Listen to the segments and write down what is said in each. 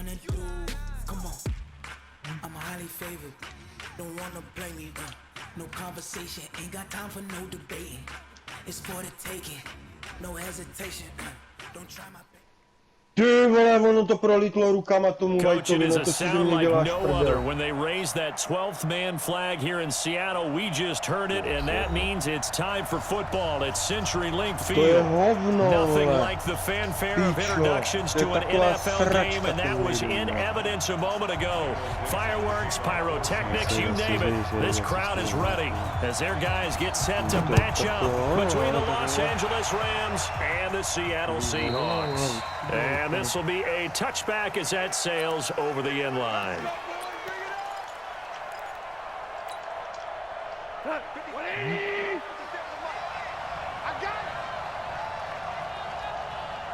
wanna do? Come on. I'm highly favored. Don't wanna blame me. No conversation. Ain't got time for no debating. It's for the taking. No hesitation. Don't try my best. Ty vole, ono to prolítlo rukama tomu Whiteovi, no to si ze mě děláš prdel. When they raise that 12th man flag here in Seattle, we just heard it, and that means it's time for football at CenturyLink Field. To je hovno, Nothing vole. like the fanfare of introductions to an NFL game, and that was in evidence a moment ago. Fireworks, pyrotechnics, you name it. This crowd is ready as their guys get set to match up between the Los Angeles Rams and the Seattle Seahawks. And this will be a touchback as that sails over the end line.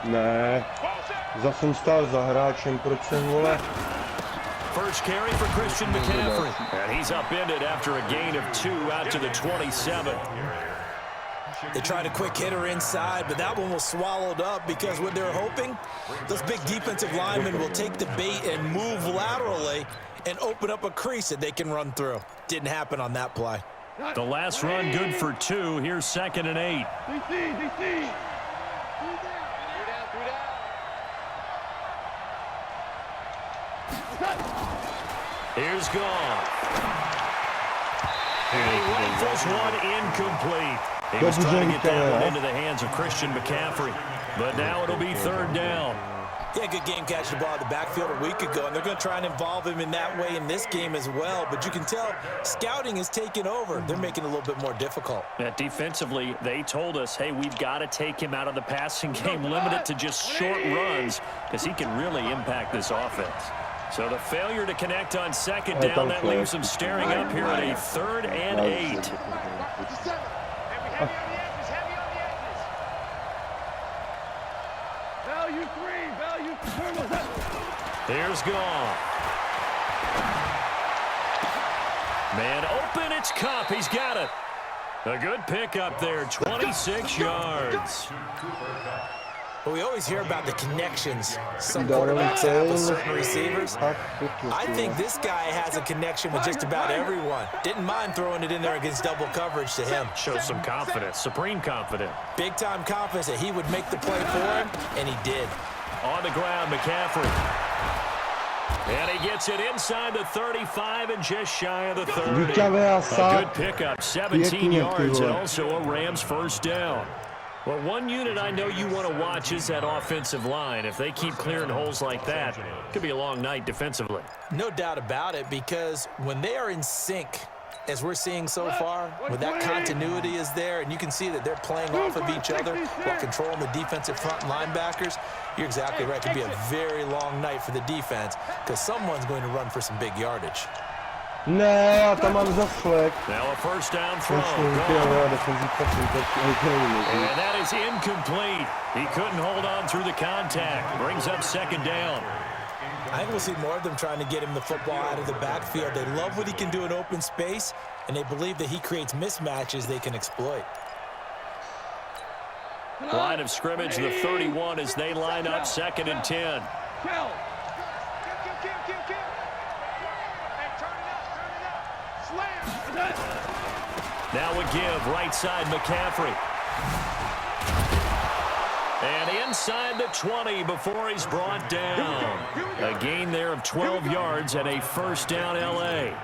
Ne, zase jsem stál za hráčem, proč jsem, vole? First carry for Christian McCaffrey. And he's upended after a gain of 2 out to the 27. They tried a quick hitter inside, but that one was swallowed up because what they're hoping, those big defensive linemen will take the bait and move laterally and open up a crease that they can run through. Didn't happen on that play. The last run good for 2. Here's 2nd and 8. Here's Goff. And he rifles one incomplete. He was trying to get that one into the hands of Christian McCaffrey. But now it'll be 3rd down. Yeah, good game catching the ball in the backfield a week ago, and they're going to try and involve him in that way in this game as well. But you can tell scouting is taking over. They're making it a little bit more difficult. Defensively, they told us, hey, we've got to take him out of the passing game, limit it to just short runs, because he can really impact this offense. So the failure to connect on 2nd down, that leaves them staring up here at a 3rd and 8. Here's Goff. Man open, it's Cup. He's got it. A good pickup there, 26 yards. But we always hear about the connections some quarterbacks have with certain receivers. I think this guy has a connection with just about everyone. Didn't mind throwing it in there against double coverage to him. Shows some confidence, supreme confidence. Big-time confidence that he would make the play for him, and he did. On the ground, McCaffrey. And he gets it inside the 35 and just shy of the 30. A good pickup, 17 yards, and also a Rams 1st down. Well, one unit I know you want to watch is that offensive line. If they keep clearing holes like that, it could be a long night defensively. No doubt about it, because when they are in sync, as we're seeing so far, when that continuity is there, and you can see that they're playing off of each other while controlling the defensive front linebackers, you're exactly right. It could be a very long night for the defense because someone's going to run for some big yardage. Ne, já tam mám zaslek. Now a 1st down throw. And that is incomplete. He couldn't hold on through the contact. Brings up 2nd down. I think we'll see more of them trying to get him the football out of the backfield. They love what he can do in open space, and they believe that he creates mismatches they can exploit. Line of scrimmage, the 31, as they line up 2nd and 10. Now a give, right side McCaffrey. And inside the 20 before he's brought down. A gain there of 12 yards and a 1st down L.A.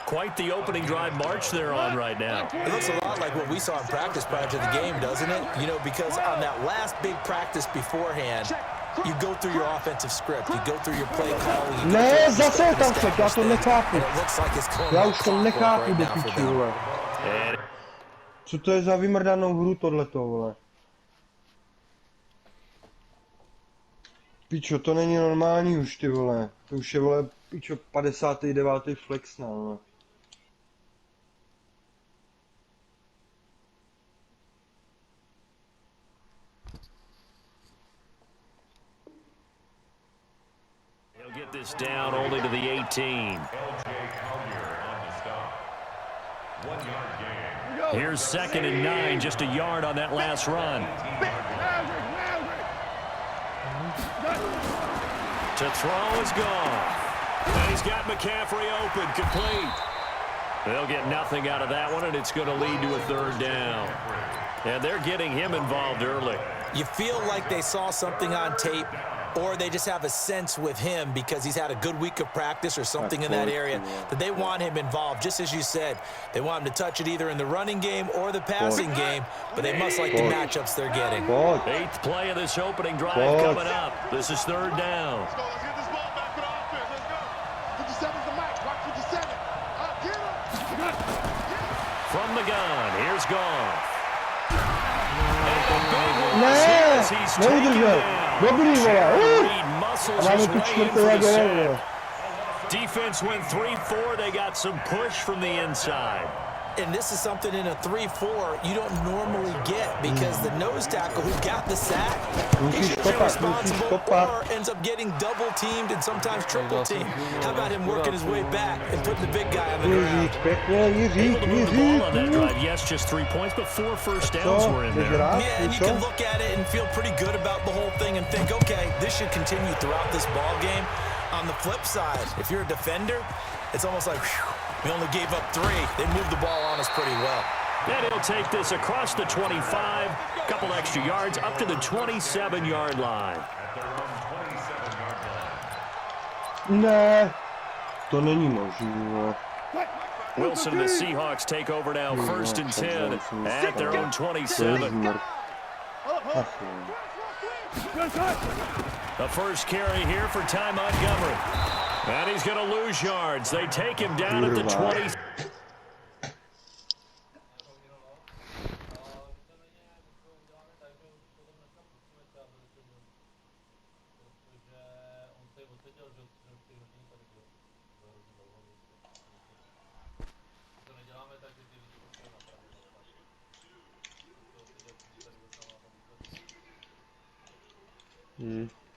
Quite the opening drive march they're on right now. It looks a lot like what we saw in practice prior to the game, doesn't it? You know, because on that last big practice beforehand, you go through your offensive script, you go through your play calling. Ne, zase je tam ček, já to nechápu. Já už to nechápu do piči, vole. Co to je za vymrdanou hru tohleto, vole? Pičo, to není normální už, ty vole. To už je, vole, pičo, 59. flex, vole. He'll get this down only to the 18. Here's 2nd and 9, just a yard on that last run. To throw is gone. And he's got McCaffrey open, complete. They'll get nothing out of that one, and it's going to lead to a third down. And they're getting him involved early. You feel like they saw something on tape, or they just have a sense with him because he's had a good week of practice or something in that area that they want him involved. Just as you said, they want him to touch it either in the running game or the passing game, but they must like the matchups they're getting. 8th play of this opening drive coming up. This is third down. Let's get this ball back to the offense. Let's go. 57's the match. Watch 57. Get him. From the gun, here's Goff. Ne, neudržel. Dobrý, vole. A máme tu čtvrtou vole. Defense went 3-4. They got some push from the inside. And this is something in a 3-4 you don't normally get because the nose tackle who got the sack, he's responsible or ends up getting double teamed and sometimes triple teamed. How about him working his way back and putting the big guy on the ground? Able to move the ball on that drive. Yes, just 3 points, but 4 first downs were in there. Yeah, and you can look at it and feel pretty good about the whole thing and think, okay, this should continue throughout this ball game. On the flip side, if you're a defender, it's almost like, whew, we only gave up 3. They moved the ball on us pretty well. And he'll take this across the 25, couple extra yards, up to the 27-yard line. Ne, to není možné. Wilson and the Seahawks take over now, 1st and 10 at their own 27. The first carry here for Ty Montgomery. And he's going to lose yards. They take him down at the 20.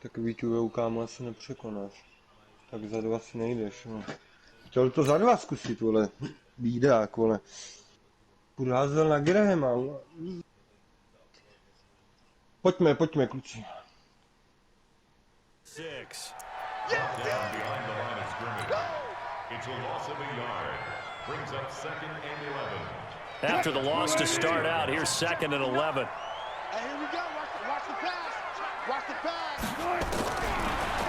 Takový tu kámo asi nepřekonáš. Tak za 2 si nejdeš, no. Chtěl to za 2 zkusit, vole. Bídák, vole. Furt házel na Grahama, vole. Pojďme, kluci. 6. After the loss to start out, here's 2nd and 11. Hey, here we go. Watch the pass. Watch the pass.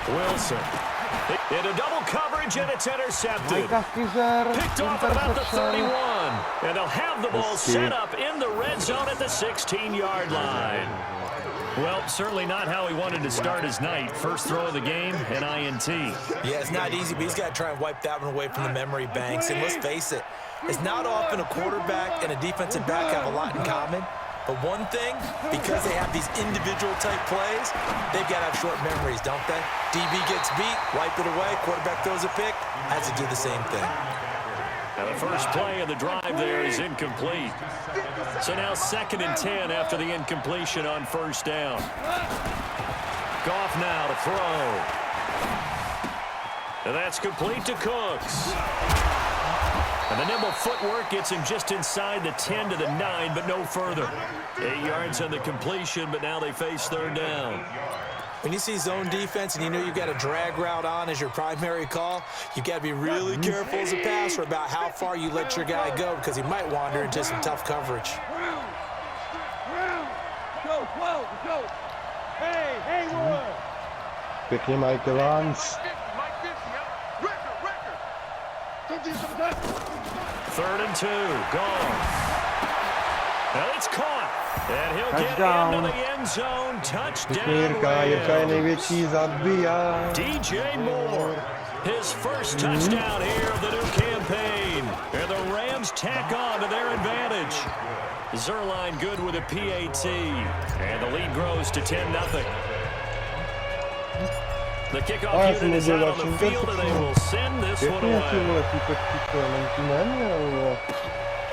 Wilson. Into double coverage, and it's intercepted. Picked off at about the 31. And they'll have the ball set up in the red zone at the 16-yard line. Well, certainly not how he wanted to start his night. First throw of the game, an INT. Yeah, it's not easy, but he's got to try and wipe that one away from the memory banks. And let's face it, it's not often a quarterback and a defensive back have a lot in common. But one thing, because they have these individual type plays, they've got to have short memories, don't they? DB gets beat, wipe it away, quarterback throws a pick, has to do the same thing. Now the first play of the drive there is incomplete. So now 2nd and 10 after the incompletion on 1st down. Goff now to throw. And that's complete to Cooks. And the nimble footwork gets him just inside the 10 to the 9, but no further. 8 yards on the completion, but now they face 3rd down. When you see zone defense and you know you've got a drag route on as your primary call, you've got to be really careful as a passer about how far you let your guy go because he might wander into some tough coverage. Go. Hey, Roy. Pěkně Michael Lance. 3rd and 2, gone. Now it's caught, and he'll Touchdown. get into the end zone. Touchdown, Jirka je největší zabíjá. DJ Moore, his first touchdown here of the new campaign. And the Rams tack on to their advantage. Zerline good with a PAT, and the lead grows to 10-0. The kickoff unit is out on the field, and they will send this one away.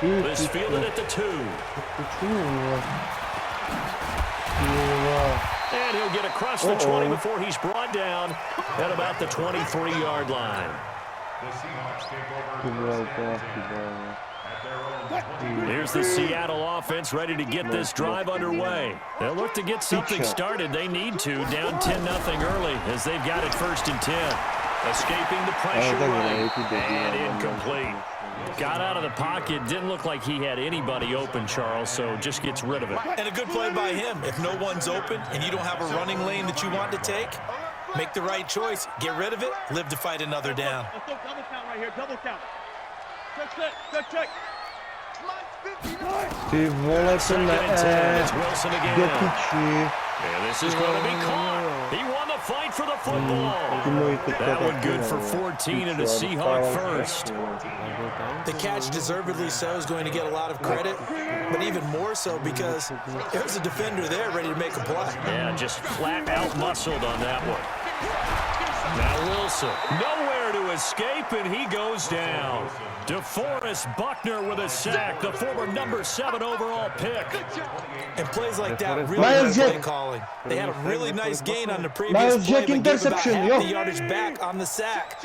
This fielded at the 2. And he'll get across the 20 before he's brought down at about the 23-yard line. Here's the Seattle offense ready to get this drive underway. They'll look to get something started. They need to, down 10-0 early as they've got it 1st and 10. Escaping the pressure running, and incomplete. Got out of the pocket, didn't look like he had anybody open, Charles, so just gets rid of it. And a good play by him. If no one's open and you don't have a running lane that you want to take, make the right choice. Get rid of it, live to fight another down. Let's go double count right here, double count. Check. Ty vole, to ne, do piči. And this is going to be caught. He won the fight for the football. That one good for 14 and a Seahawk first. The catch, deservedly so, is going to get a lot of credit, but even more so because there's a defender there ready to make a play. Yeah, just flat out muscled on that one. Now Wilson, nowhere to escape, and he goes down. DeForest Buckner with a sack, the former number 7 overall pick. And plays like that really good play calling. They had a really nice gain on the previous play, but gave about half the yardage back on the sack.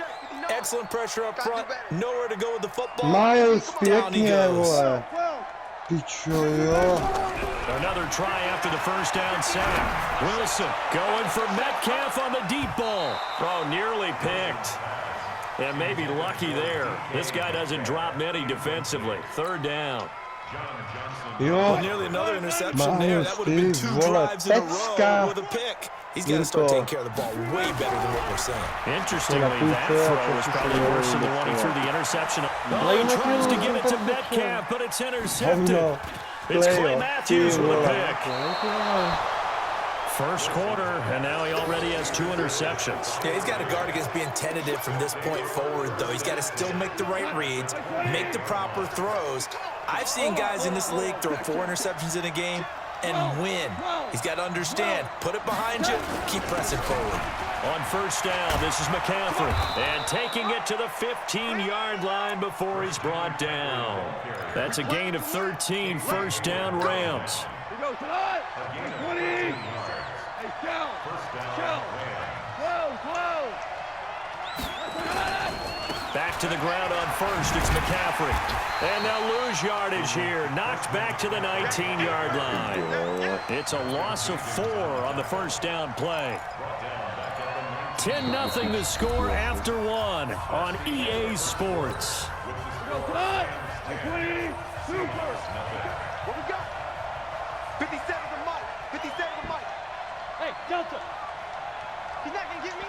Excellent pressure up front, nowhere to go with the football. Miles, Down he goes. Pičo, jo. Another try after the first down sack. Wilson going for Metcalf on the deep ball. Oh, nearly picked. And maybe lucky there. This guy doesn't drop many defensively. 3rd down. Well, nearly another interception there. That would have been 2 drives in a row with a pick. He's got to start taking care of the ball way better than what we're saying. Interestingly, that throw was probably worse than the one he threw the interception. Oh, he tries to get it to Metcalf, but it's intercepted. It's Clay Matthews with a pick. First quarter, and now he already has 2 interceptions. Yeah, he's got to guard against being tentative from this point forward, though. He's got to still make the right reads, make the proper throws. I've seen guys in this league throw 4 interceptions in a game and win. He's got to understand, put it behind you, keep pressing forward. On first down, this is McCaffrey, and taking it to the 15-yard line before he's brought down. That's a gain of 13, first down Rams. Back to the ground on first, it's McCaffrey. And they'll lose yardage here, knocked back to the 19-yard line. It's a loss of 4 on the first down play. 10-0 the score after 1 on EA Sports. What we got? 57 to Mike. 57 to Mike. Hey, Delta. He's not going to get me?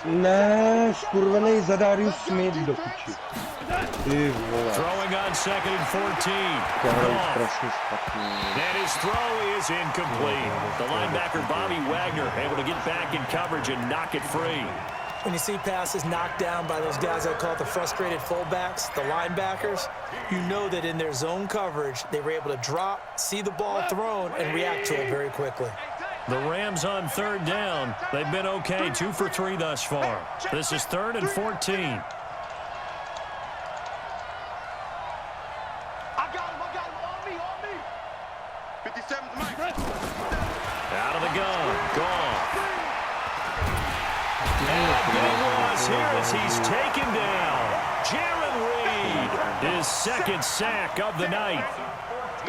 Ne, skurvenej Zadarius Smith do piči. Ty vole. Throwing on 2nd and 14. And his throw is incomplete. The linebacker Bobby Wagner able to get back in coverage and knock it free. When you see passes knocked down by those guys I call the frustrated fullbacks, the linebackers, you know that in their zone coverage, they were able to drop, see the ball thrown, and react to it very quickly. The Rams on 3rd down. They've been okay, 2 for 3 thus far. This is 3rd and 14. I got him, on me. 57's Mike. Out of the gun, gone. And a big loss here as he's taken down. Jaron Reed, his 2nd sack of the night.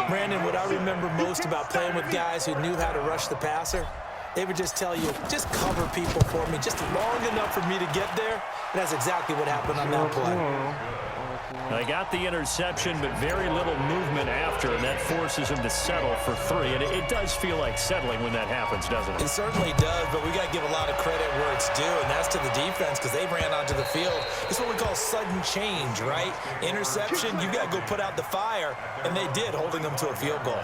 Brandon, what I remember most about playing with guys who knew how to rush the passer, they would just tell you, just cover people for me, just long enough for me to get there. And that's exactly what happened on that play. They got the interception, but very little movement after, and that forces him to settle for 3. And it does feel like settling when that happens, doesn't it? It certainly does, but we got to give a lot of credit where it's due, and that's to the defense because they ran onto the field. It's what we call sudden change, right? Interception, you got to go put out the fire, and they did, holding them to a field goal.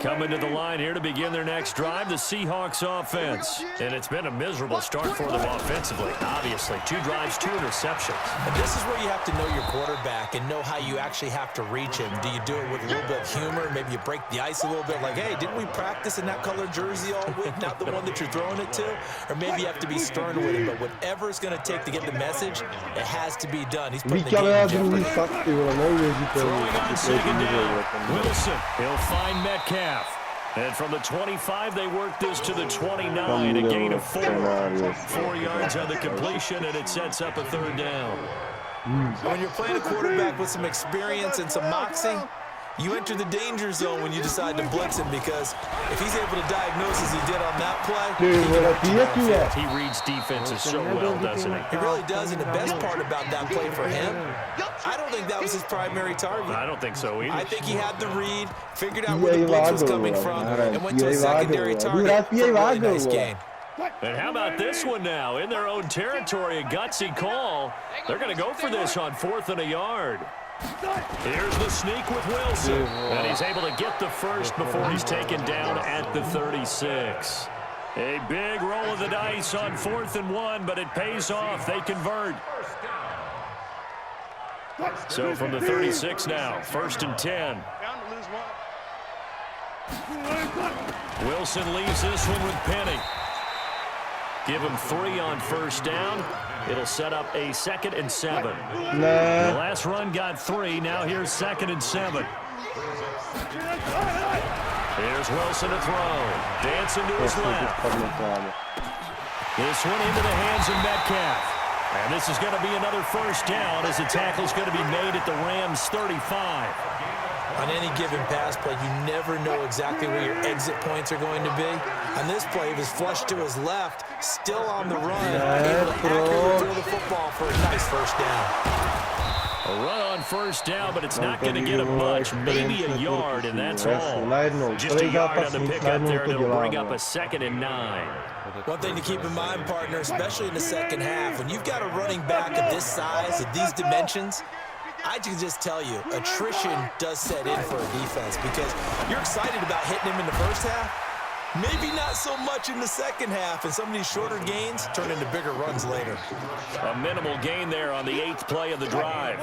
Coming to the line here to begin their next drive, the Seahawks offense. And it's been a miserable start for them offensively, obviously. 2 drives, 2 interceptions. And this is where you have to know your quarterback and know how you actually have to reach him. Do you do it with a little bit of humor? Maybe you break the ice a little bit like, hey, didn't we practice in that colored jersey all week, not the one that you're throwing it to? Or maybe you have to be stern with him. But whatever it's going to take to get the message, it has to be done. He's putting the game in jeopardy. Throwing on secondary. Wilson, he'll find Metcalf. And from the 25, they work this to the 29, a gain of 4. 4 yards on the completion, and it sets up a 3rd down. When you're playing a quarterback with some experience and some moxie, you enter the danger zone when you decide to blitz him, because if he's able to diagnose as he did on that play, he reads defenses so well, doesn't he? He really does, and the best part about that play for him, I don't think that was his primary target. I don't think so either. I think he had the read, figured out where the blitz was coming from, and went to a secondary target for a really nice gain. And how about this one now? In their own territory, a gutsy call. They're going to go for this on 4th and a yard. Here's the sneak with Wilson. And he's able to get the first before he's taken down at the 36. A big roll of the dice on 4th and 1, but it pays off. They convert. So from the 36 now, 1st and 10. Wilson leaves this one with Penny. Give him 3 on 1st down. It'll set up a 2nd and 7. The last run got 3. Now here's 2nd and 7. Here's Wilson to throw. Dancing to his left. This one into the hands of Metcalf. And this is going to be another 1st down as the tackle's going to be made at the Rams 35. On any given pass play, you never know exactly where your exit points are going to be. On this play, he was flushed to his left, still on the run, able to accurately throw the football for a nice 1st down. A run on 1st down, but it's not going to get him much, maybe a yard, and that's all. Just a yard on the pickup there, and it'll bring up a 2nd and 9. One thing to keep in mind, partner, especially in the second half, when you've got a running back of this size, of these dimensions, I can just tell you, attrition does set in for a defense, because you're excited about hitting him in the first half, maybe not so much in the second half, and some of these shorter gains turn into bigger runs later. A minimal gain there on the 8th play of the drive.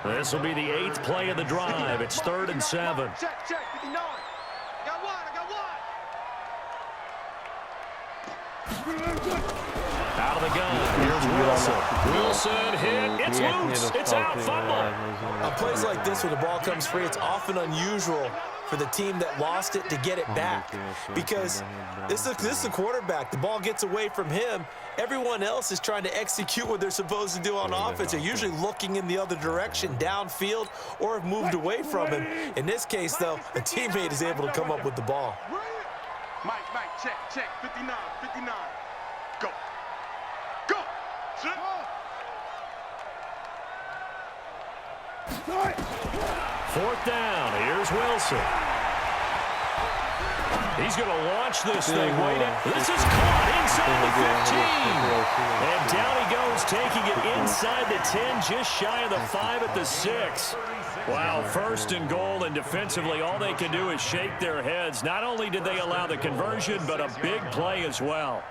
This will be the 8th play of the drive. It's 3rd and 7. Check, 59. I got one. Out of the gun, here's Wilson. Wilson hit, it's loose, it's out, fumble. On plays like this, when the ball comes free, it's often unusual for the team that lost it to get it back, because this is a quarterback. The ball gets away from him. Everyone else is trying to execute what they're supposed to do on offense. They're usually looking in the other direction, downfield, or have moved away from him. In this case, though, a teammate is able to come up with the ball. Mike, check, 59. Go. 4th down, here's Wilson. He's going to launch this thing. This is caught inside the 15. And down he goes, taking it inside the 10, just shy of the 5 at the 6. Wow, 1st and goal, and defensively all they can do is shake their heads. Not only did they allow the conversion, but a big play as well.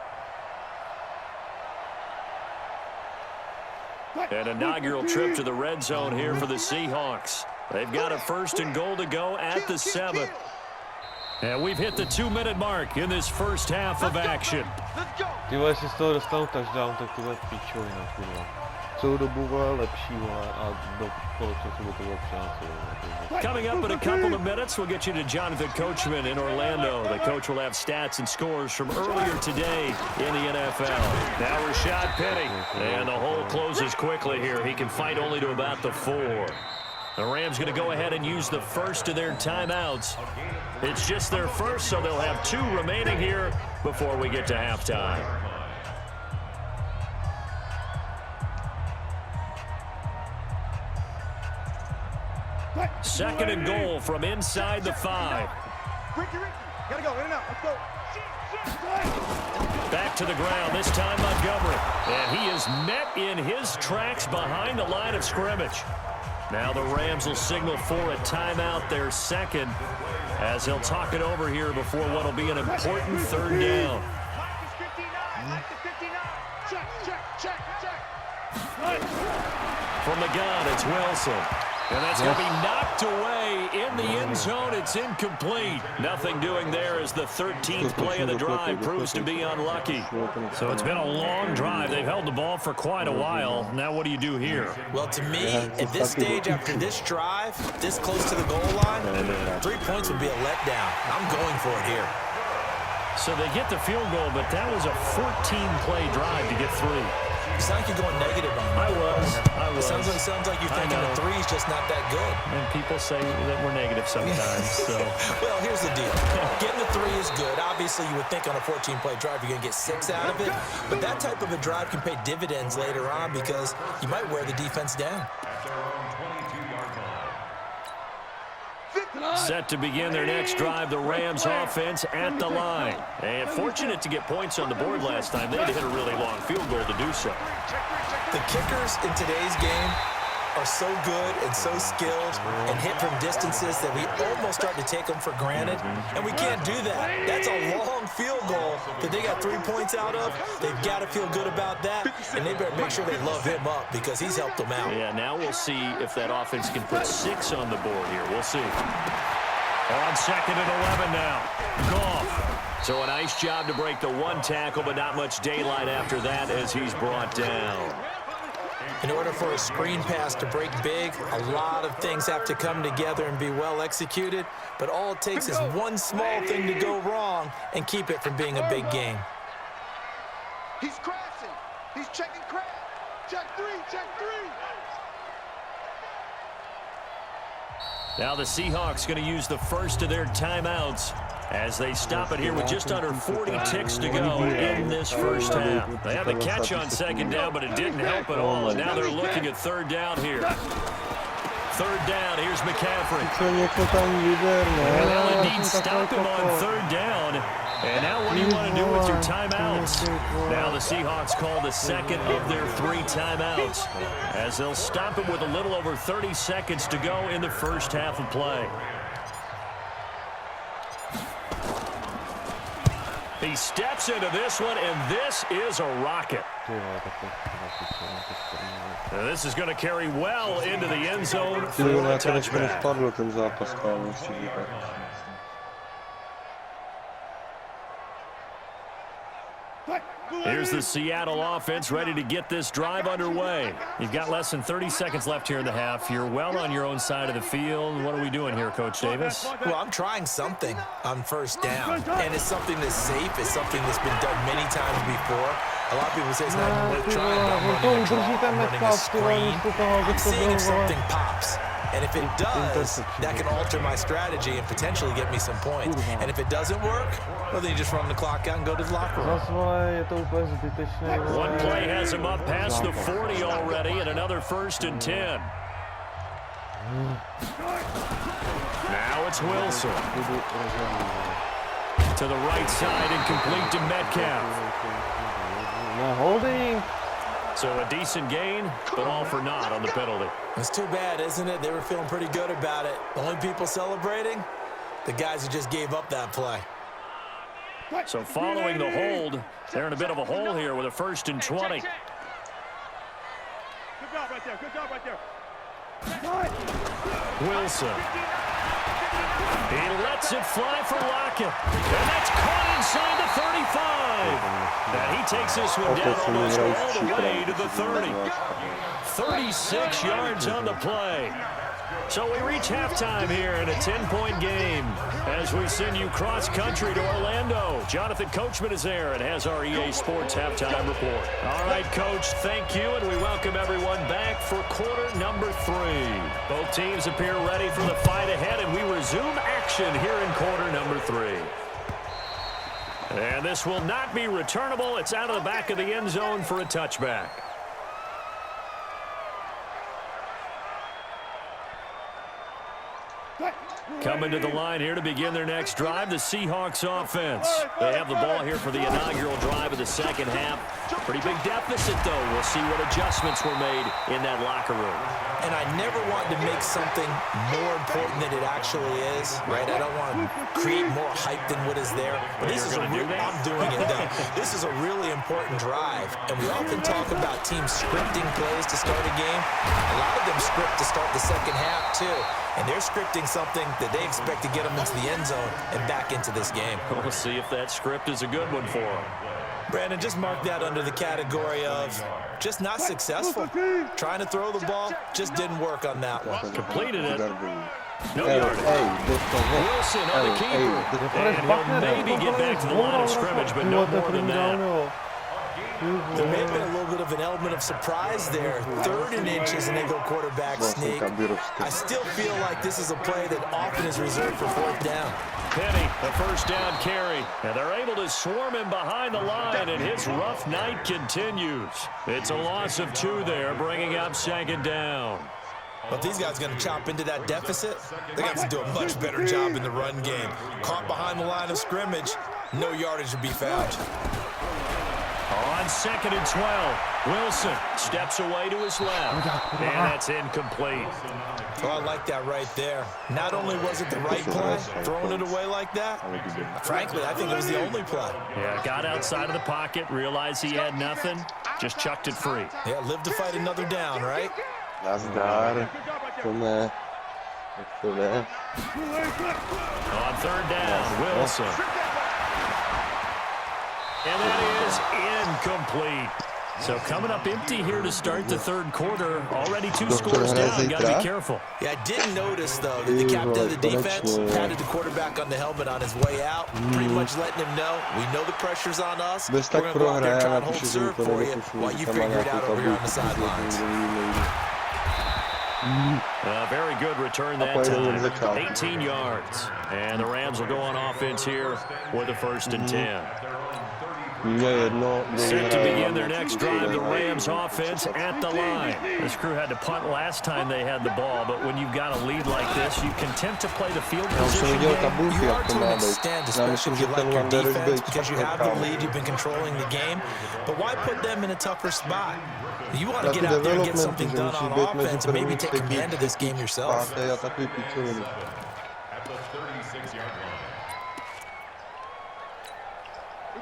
An inaugural trip to the red zone here for the Seahawks. They've got a 1st and goal to go at the 7. And we've hit the 2-minute mark in this first half of action. Ty vole, jestli z toho dostanu touchdown, tak tyhle píčovina, kurva. Celou dobu vole lepší, vole, a do poločasu by to bylo přenácení. Coming up in a couple of minutes, we'll get you to Jonathan Coachman in Orlando. The coach will have stats and scores from earlier today in the NFL. Now Rashad Penny, and the hole closes quickly here. He can fight only to about the 4. The Rams going to go ahead and use the first of their timeouts. It's just their first, so they'll have 2 remaining here before we get to halftime. Second and goal from inside the 5. Ricky, gotta go, in and out, let's go. Back to the ground, this time Montgomery. And he is met in his tracks behind the line of scrimmage. Now the Rams will signal for a timeout, their second, as they'll talk it over here before what will be an important 3rd down. From the gun, it's Wilson. And that's going to be knocked away in the end zone. It's incomplete. Nothing doing there as the 13th play of the drive proves to be unlucky. So it's been a long drive. They've held the ball for quite a while. Now what do you do here? Well, to me, at this stage, after this drive, this close to the goal line, 3 points would be a letdown. I'm going for it here. So they get the field goal, but that was a 14-play drive to get 3. You sound like you're going negative on me. I was. It sounds like you're thinking the 3's just not that good. And people say that we're negative sometimes. So. Well, here's the deal. Getting the 3 is good. Obviously, you would think on a 14-play drive you're going to get 6 out of it. But that type of a drive can pay dividends later on because you might wear the defense down. Set to begin their next drive, the Rams offense at the line. And fortunate to get points on the board last time. They had to hit a really long field goal to do so. The kickers in today's game are so good and so skilled and hit from distances that we almost start to take them for granted, and we can't do that. That's a long field goal that they got 3 points out of. They've got to feel good about that, and they better make sure they love him up because he's helped them out. Yeah, now we'll see if that offense can put 6 on the board here. We'll see. On 2nd and 11 now. Goff. So a nice job to break the 1 tackle, but not much daylight after that as he's brought down. In order for a screen pass to break big, a lot of things have to come together and be well executed, but all it takes is one small thing to go wrong and keep it from being a big game. He's crashing. He's checking crash. Check 3, check 3. Now the Seahawks going to use the first of their timeouts as they stop it here with just under 40 ticks to go in this first half. They had the catch on 2nd down, but it didn't help at all. And now they're looking at 3rd down here. 3rd down, here's McCaffrey. And they'll indeed stop him on 3rd down. And now what do you want to do with your timeouts? Now the Seahawks call the 2nd of their 3 timeouts as they'll stop it with a little over 30 seconds to go in the first half of play. He steps into this one, and this is a rocket. Now this is going to carry well into the end zone for a touchback. Here's the Seattle offense ready to get this drive underway. You've got less than 30 seconds left here in the half. You're well on your own side of the field. What are we doing here, Coach Davis? Well, I'm trying something on 1st down, and it's something that's safe. It's something that's been done many times before. A lot of people say it's not even worth trying, but I'm running a screen. I'm seeing if something pops. And if it does, that can alter my strategy and potentially get me some points. And if it doesn't work, well, then you just run the clock out and go to the locker room. One play has him up past the 40 already, and another 1st and 10. Now it's Wilson. To the right side and complete to Metcalf. Holding. So a decent gain, but all for naught on the penalty. It's too bad, isn't it? They were feeling pretty good about it. The only people celebrating, the guys who just gave up that play. So following the hold, they're in a bit of a hole here with a 1st and 20. Good job right there. Good job right there. Wilson. He lets it fly for Lockett. And that's caught inside the 35. And he takes this one down almost all the way to the 30. 36 yards on the play. So we reach halftime here in a 10-point game as we send you cross-country to Orlando. Jonathan Coachman is there and has our EA Sports halftime report. All right, Coach, thank you, and we welcome everyone back for quarter number 3. Both teams appear ready for the fight ahead, and we resume action here in quarter number 3. And this will not be returnable. It's out of the back of the end zone for a touchback. Coming to the line here to begin their next drive, the Seahawks offense. They have the ball here for the inaugural drive of the second half. Pretty big deficit, though. We'll see what adjustments were made in that locker room. And I never want to make something more important than it actually is, right? I don't want to create more hype than what is there. But this is I'm doing it, though. This is a really important drive. And we often talk about teams scripting plays to start a game. A lot of them script to start the second half, too. And they're scripting something that they expect to get them into the end zone and back into this game. We'll see if that script is a good one for them. Brandon, just mark that under the category of just not successful. Trying to throw the ball just didn't work on that one. Completed it. No yardage. Wilson on the keeper. And he'll maybe get back to the line of scrimmage, but no more than that. There may have been a little bit of an element of surprise there. 3rd and inches and they go quarterback sneak. I still feel like this is a play that often is reserved for 4th down. Penny, the first down carry. And they're able to swarm him behind the line, and his rough night continues. It's a loss of 2 there, bringing up 2nd down. But these guys are going to chop into that deficit. They got to do a much better job in the run game. Caught behind the line of scrimmage, no yardage to be found. On 2nd and 12, Wilson steps away to his left, and that's incomplete. Well, I like that right there. Not only was it the right play, throwing it away like that, frankly, I think it was the only play. Yeah, got outside of the pocket, realized he had nothing, just chucked it free. Yeah, live to fight another down, right? Nazdar. Komé. Jak to jde? On 3rd down, Wilson. And that is incomplete. So coming up empty here to start the 3rd quarter. Already 2 scores down. Got to be careful. Yeah, I did notice, though, that the captain of the defense patted the quarterback on the helmet on his way out, pretty much letting him know, we know the pressure's on us. We're going to go out there and try and hold serve for you while you figure it out over here on the sidelines. A very good return that time. 18 yards. And the Rams will go on offense here with a 1st and 10. Set to begin their next drive, the Rams offense at the line. This crew had to punt last time they had the ball, but when you've got a lead like this, you can tend to play the field position game. You are to an extent, especially if you like your defense, because you have the lead, you've been controlling the game. But why put them in a tougher spot? You want to get out there and get something done on offense and maybe take command of this game yourself.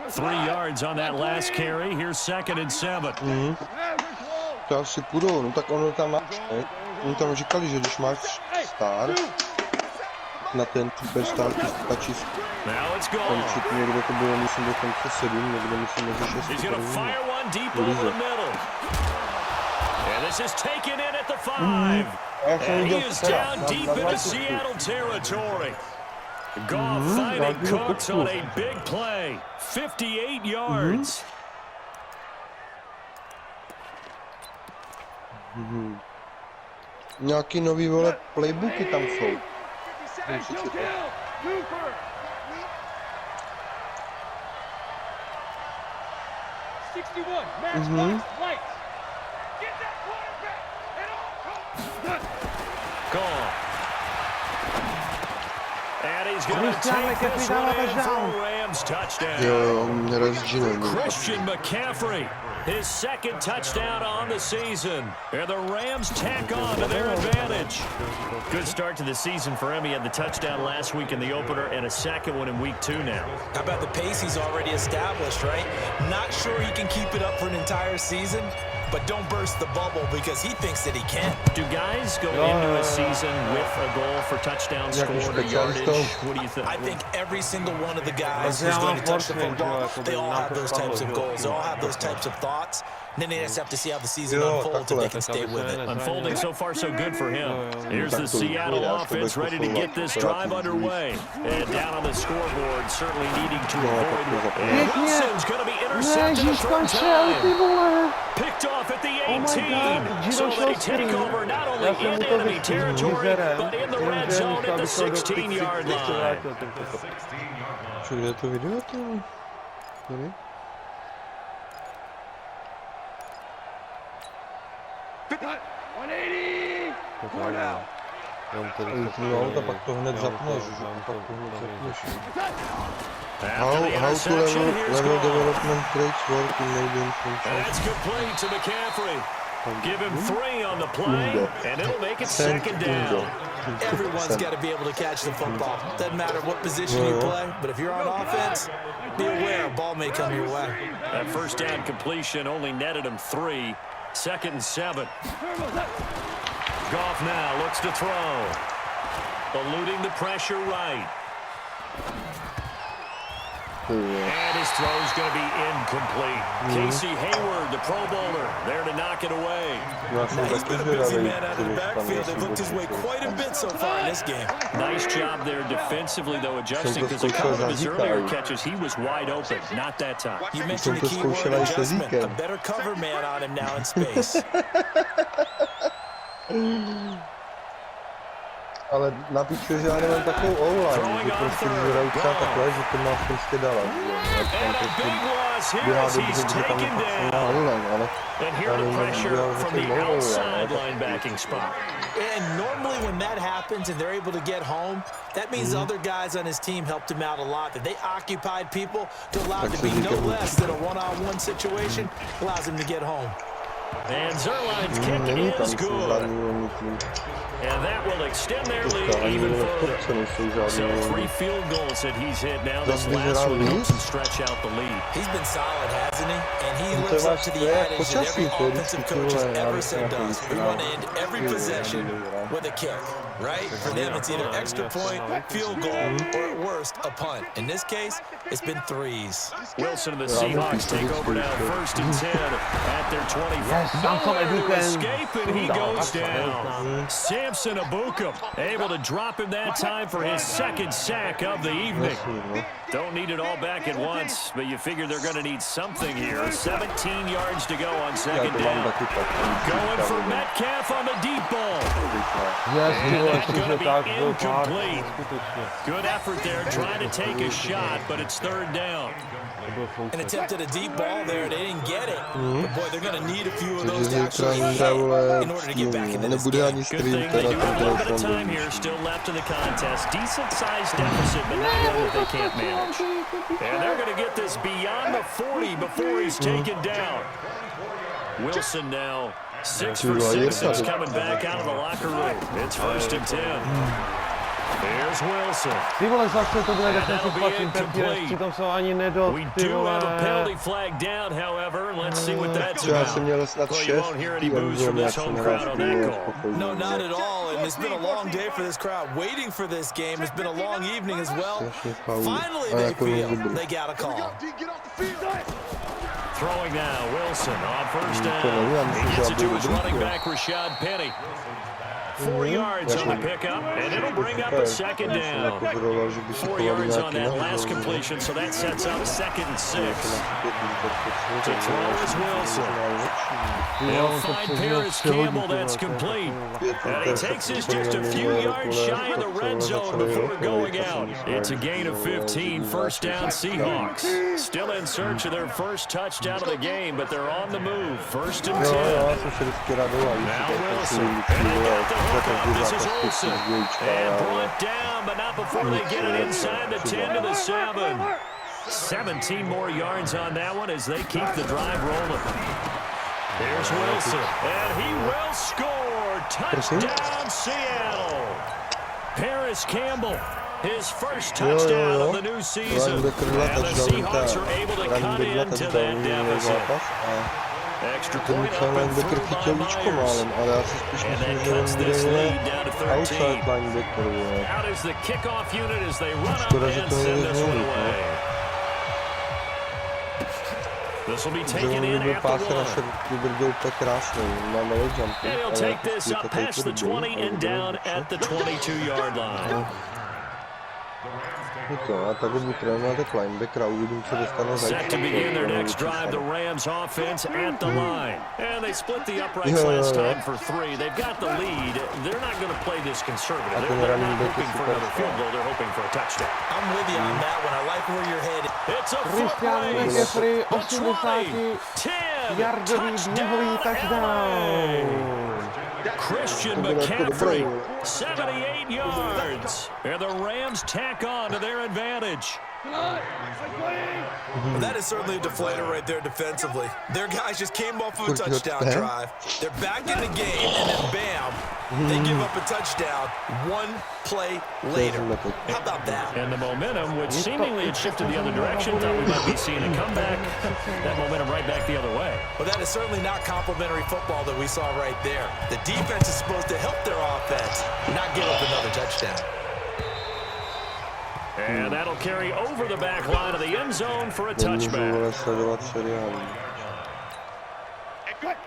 3 yards on that last carry. Here's 2nd and 7. To asi půjdou, no tak ono tam máš, ne? Oni tam říkali, že když máš star, na ten super star, ty stačí skončit někde, to bylo myslím dokonce 7, někde myslím mezi 6 He's gonna fire one deep over the middle. And this is taken in at the 5. And he is down deep into Seattle territory. Goff finding Cooks on a big play. 58 yards. Nějaký nový, vole, playbooky tam jsou. Gone. And he's going to take this one in for a Rams touchdown. Christian McCaffrey, his 2nd touchdown on the season. And the Rams tack on to their advantage. Good start to the season for him. He had the touchdown last week in the opener and a 2nd one in week 2 now. How about the pace he's already established, right? Not sure he can keep it up for an entire season, but don't burst the bubble because he thinks that he can. Do guys go into a season with a goal for touchdown scored or yardage? What do you think? I think every single one of the guys who's going to touch the football, they all have those types of goals. They all have those types of thoughts. And then they just have to see how the season unfolds if they can stay with it. Unfolding so far so good for him. Here's the Seattle offense ready to get this drive underway. And down on the scoreboard, certainly needing to avoid it. And Wilson's going to be intercepted from time. Picked off at the 18. So they take over not only in enemy territory, but in the red zone at the 16-yard line. Kde to video tam? Tady? 180! More now! No, to pak to hned zapneš, že? Pak to hned zapneš. After the How to interception, here's level Goff. development traits work in Maybe That's complete to McCaffrey. Give him 3 on the play, and it'll make it second down. Everyone's got to be able to catch the football. Doesn't matter what position you play, but if you're on offense, be aware a ball may come your way. That first down completion only netted him 3. 2nd and 7. Goff now looks to throw. Eluding the pressure right. And his throw's going to be incomplete. Casey Hayward, the Pro Bowler, there to knock it away. He's been a busy man out of the backfield. They've looked his way quite a bit so far in this game. Nice job there defensively, though, adjusting, because a couple of his earlier catches, he was wide open. Not that time. You mentioned the key word, adjustment. A better cover man on him now in space. Ale napíšu, že já nemám takovou online, že prostě vyhrají třeba takhle, že to má prostě dala. Běhá dobře, že tam je online, ale já nevím, že běhá za tím online. And normally when that happens and they're able to get home, that means other guys on his team helped him out a lot. That they occupied people to allow it to be no less than a one-on-one situation, allows him to get home. And Zerline's kick is good. And that will extend their lead even further. So 3 field goals that he's hit now. This last one helps him stretch out the lead. He's been solid, hasn't he? And he lives up to the adage that every offensive coach has ever said does. We want to end every possession with a kick, right? For them, it's either extra point, field goal, or at worst, a punt. In this case, it's been 3s. Wilson and the Seahawks take over now, 1st and 10 at their 25. Escape, and he goes down. Samson Abukum able to drop him that time for his 2nd sack of the evening. Don't need it all back at once, but you figure they're going to need something here. 17 yards to go on 2nd down. Going for Metcalf on the deep ball. And that's going to be incomplete. Good effort there, trying to take a shot, but it's 3rd down. An attempt at a deep ball there. They didn't get it. But boy, they're going to need a few of those to actually hit in order to get back into this game. Good thing they do have a little bit of time here still left in the contest. Decent-sized deficit, but not one that they can't manage. And they're going to get this beyond the 40 before he's taken down. Wilson now 6 for 6. It's coming back out of the locker room. It's 1st and 10. Here's Wilson. Ty vole, zase to bude defensive pass interference, přitom se ani nedot, ty vole. We do have a penalty flag down, however. Let's see what that's Já jsem měl snad about. Well, you 6 won't hear any boos from this home crowd on that call. No, not at all. And it's been a long day for this crowd. Waiting for this game. It's been a long evening as well. Finally, they feel they got a call. Throwing now, Wilson on 1st down. He gets it to his running back, Rashad Penny. 4 yards on the pickup, and it'll bring up a 2nd down. 4 yards on that last completion, so that sets up 2nd and 6. To throw is Wilson. They'll find Paris Campbell, that's complete. And he takes us just a few yards shy of the red zone before going out. It's a gain of 15, 1st down Seahawks. Still in search of their first touchdown of the game, but they're on the move, 1st and 10. Now Wilson, and they got the hookup. This is Olsen. And brought down, but not before they get it inside the 10 to the 7. 17 more yards on that one as they keep the drive rolling. Here's Wilson, and he will score. Touchdown, Seattle. Paris Campbell, his first touchdown of the new season. And the Seahawks are able to cut into that deficit. Extra point up and through by Myers. And that cuts this lead down to 13. Out is the kickoff unit as they run up and send this one away. This will be taken in at the 1. And he'll take this up past the 20 and down at the 22-yard line. Set to begin their next drive, the Rams offense at the line. And they split the uprights last time for 3. They've got the lead. They're not going to play this conservative. They're not hoping for another field goal. They're hoping for a touchdown. I'm with you on that one. I like where you're headed. It's a foot race. The 20, 10, touchdown. Christian McCaffrey, 78 yards. And the Rams tack on to their advantage. Well, that is certainly a deflator right there defensively. Their guys just came off of a touchdown drive. They're back in the game, and then bam, they give up a touchdown one play later. How about that? And the momentum, which seemingly had shifted the other direction, thought we might be seeing a comeback. That momentum right back the other way. Well, that is certainly not complimentary football that we saw right there. The defense is supposed to help their offense, not give up another touchdown. And that'll carry over the back line of the end zone for a touchback.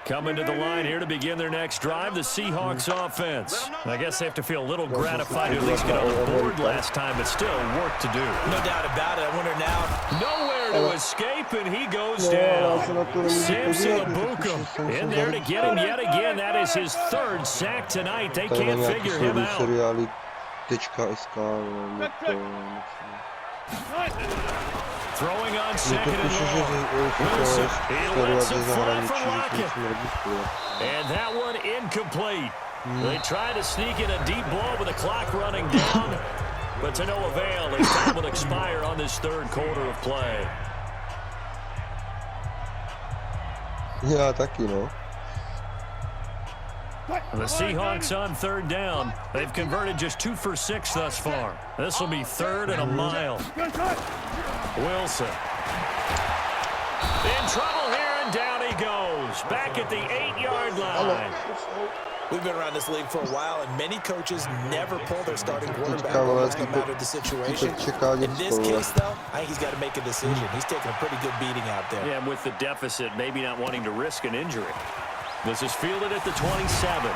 Coming to the line here to begin their next drive, the Seahawks offense. I guess they have to feel a little gratified to at least get on the board last time, but still work to do. No doubt about it. I wonder now. Nowhere to escape, and he goes down. Samson Abukum in there to get him yet again. That is his third sack tonight. They can't figure him out. Throwing on second and long. Wilson, he lets it fly from Lockett. And that one incomplete. They try to sneak in a deep ball with the clock running down, but to no avail as time will expire on this third quarter of play. Yeah, taky, no. The Seahawks on third down. They've converted just 2 for 6 thus far. This will be third and a mile. Wilson. In trouble here, and down he goes. Back at the 8-yard line. We've been around this league for a while, and many coaches never pull their starting quarterback almost no matter the situation. In this case, though, I think he's got to make a decision. He's taking a pretty good beating out there. Yeah, and with the deficit, maybe not wanting to risk an injury. This is fielded at the 27.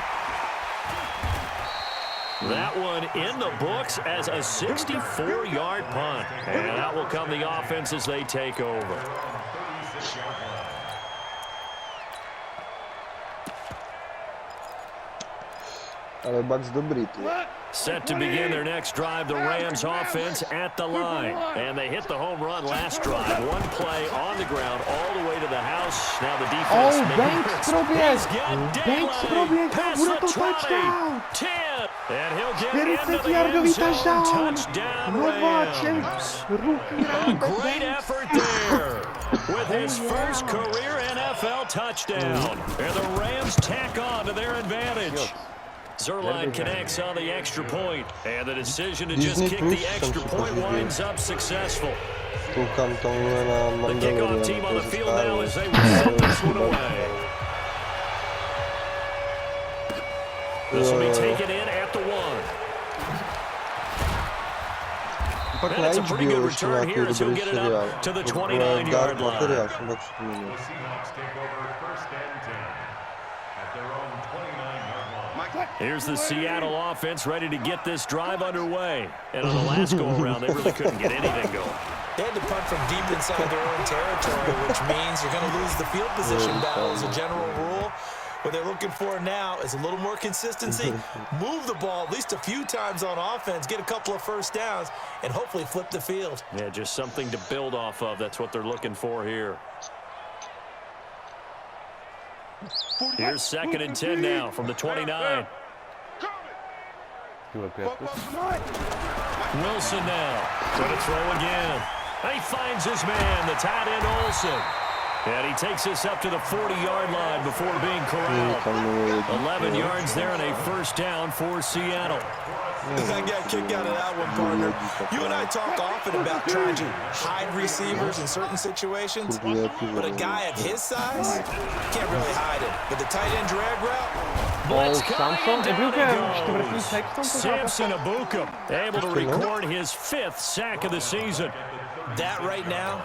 That one in the books as a 64-yard punt. And out will come the offense as they take over. Ale Bucks dobrý, ty. Set to begin their next drive, the Rams offense at the line. And they hit the home run last drive. One play on the ground all the way to the house. Now the defense Banks pass bude to the touchdown. 10. And he'll get into the 40-yardový end zone. touchdown. Touchdown Nováček, Rams. rookie A great effort there with his first career NFL touchdown. And the Rams tack on to their advantage. Zerline connects on the extra point, and the decision to just kick the extra point winds up successful. The kickoff team on the field now as they will send this one away. This will be taken in at the 1. And it's a pretty good return here as he'll get it up to the 29-yard line. The Seahawks take over first and 10 at their own 29-yard line. Here's the Seattle offense ready to get this drive underway. And on the last go-around, they really couldn't get anything going. They had to punt from deep inside their own territory, which means you're going to lose the field position battle as a general rule. What they're looking for now is a little more consistency, move the ball at least a few times on offense, get a couple of first downs, and hopefully flip the field. Yeah, just something to build off of. That's what they're looking for here. Here's second and 10 now from the 29. Wilson now. Going to throw again. He finds his man, the tight end Olsen. And he takes this up to the 40-yard line before being corralled. 11 yards there and a first down for Seattle. I got a kick out of that one, partner. You and I talk often about trying to hide receivers in certain situations, but a guy of his size can't really hide it. But the tight end drag route, Samson Abukum able to record his 5th sack of the season. that right now,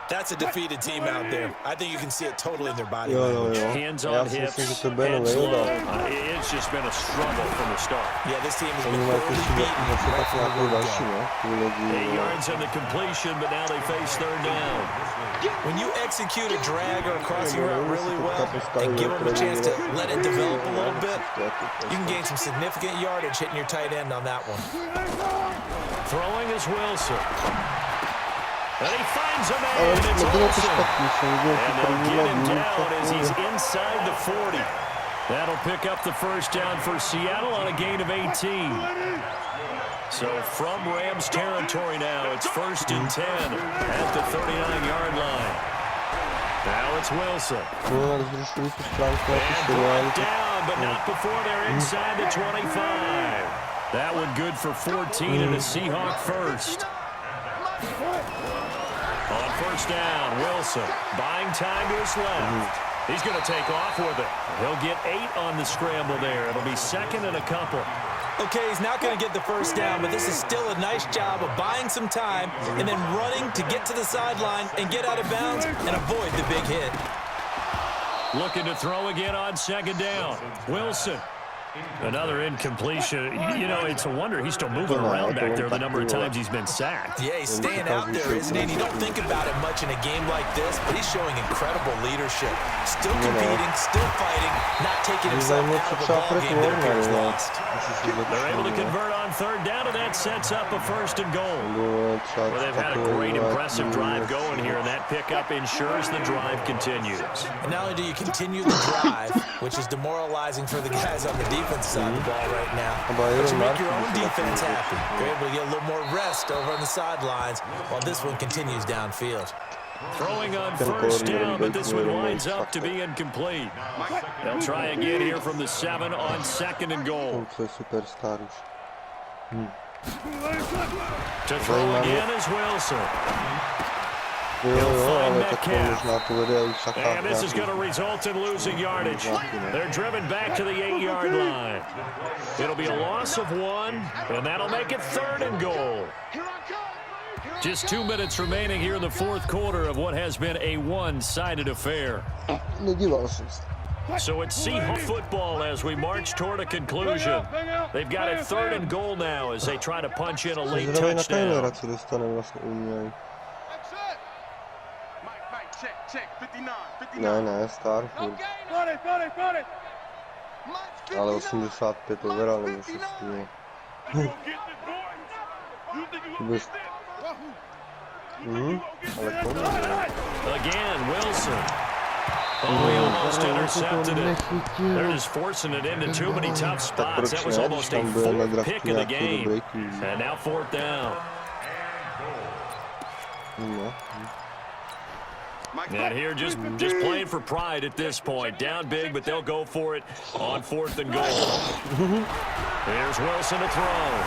that's a defeated team out there. I think you can see it totally in their body language. Hands on hips, heads low. It's just been a struggle from the start. Yeah, this team has been thoroughly beaten right from the word go. 8 yards on the completion, but now they face third down. When you execute a drag or a crossing route really well and give them a chance to let it develop a little bit, you can gain some significant yardage hitting your tight end on that one. Throwing is Wilson. And he finds a man, it's Olsen. And they'll get him down as he's inside the 40. That'll pick up the first down for Seattle on a gain of 18. So from Rams territory now, it's 1st and 10 at the 39-yard line. Now it's Wilson. Rozruszyli tu szklankę, And brought down, but not before they're inside the 25. That one good for 14 and a Seahawk first. On first down, Wilson buying time to his left. He's going to take off with it. He'll get 8 on the scramble there. It'll be 2nd and a couple. Okay, he's not going to get the first down, but this is still a nice job of buying some time and then running to get to the sideline and get out of bounds and avoid the big hit. Looking to throw again on 2nd down. Wilson. Another incompletion. You know, it's a wonder he's still moving around back there the number of times he's been sacked. Yeah, he's staying out there, isn't he? And you don't think about it much in a game like this, but he's showing incredible leadership. Still competing, still fighting, not taking himself out of a ball game that appears lost. They're able to convert on 3rd down, and that sets up a 1st and goal. Well, they've had a great, impressive drive going here, and that pickup ensures the drive continues. And not only do you continue the drive, which is demoralizing for the guys on the defense side of the ball right now, but you make your own defense happy. You're able to get a little more rest over on the sidelines while this one continues downfield. Throwing on 1st down, but this one winds up to be incomplete. They'll try again here from the 7 on 2nd and goal. To throw again is Wilson. He'll find Metcalf. And this is going to result in losing yardage. They're driven back to the 8-yard line. It'll be a loss of 1, and that'll make it 3rd and goal. Just 2 minutes remaining here in the 4th quarter of what has been a one-sided affair. So it's Seahawks football as we march toward a conclusion. They've got it 3rd and goal now as they try to punch in a late touchdown. Ne, Starfield. Ale 85 overall nemůžu s tím. Ale komu? Again, Wilson. Oh, he almost intercepted it. They're just forcing it into too many tough spots. That was almost a 4th pick of the game. And now 4th down. And here just playing for pride at this point. Down big, but they'll go for it on 4th and goal. Here's Wilson to throw.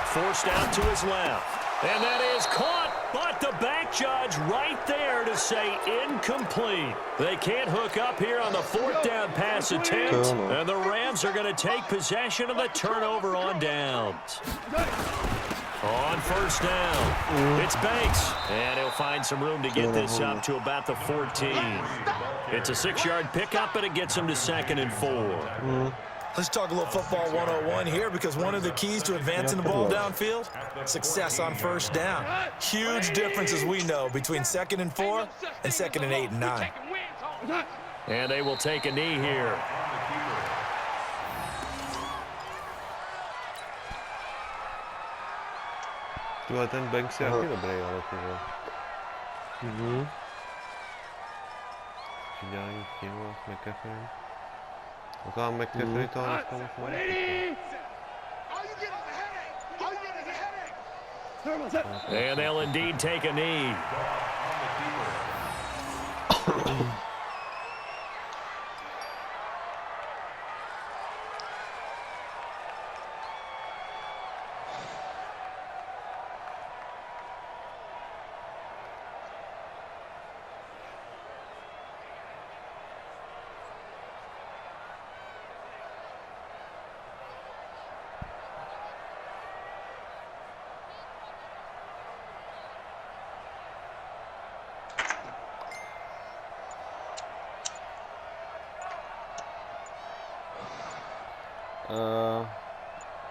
Forced out to his left. And that is caught, but the back judge right there to say incomplete. They can't hook up here on the 4th down pass attempt, and the Rams are going to take possession of the turnover on downs. On 1st down, it's Banks, and he'll find some room to get this up to about the 14. It's a 6-yard pickup, and it gets him to 2nd and 4. Let's talk a little football 101 here, because one of the keys to advancing the ball downfield, success on 1st down. Huge difference, as we know, between 2nd and 4 and 2nd and 8 and 9. And they will take a knee here. Tyhle ten Banks je taky dobrý, ale ty vole. Dělání s tím, s McAfee. No to mám McAfee toho dneska moc mají. And they'll indeed take a knee.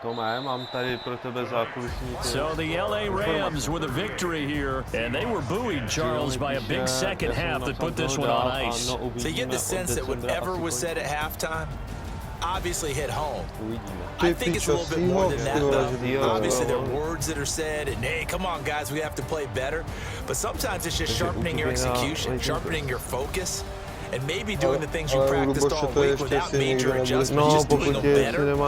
Tome, mám tady pro tebe zákulisní. So the LA Rams with a victory here, and they were buoyed, Charles, by a big second half that put this one on ice. So you get the sense that whatever was said at halftime obviously hit home. I think it's a little bit more than that, though. Obviously, there are words that are said, and hey, come on, guys, we have to play better. But sometimes it's just sharpening your execution, sharpening your focus. and maybe doing the things you Ale practiced Lubosze all to week jeszcze without syn major nigdy nie adjustments, No, just doing póki them jeszcze better. nie ma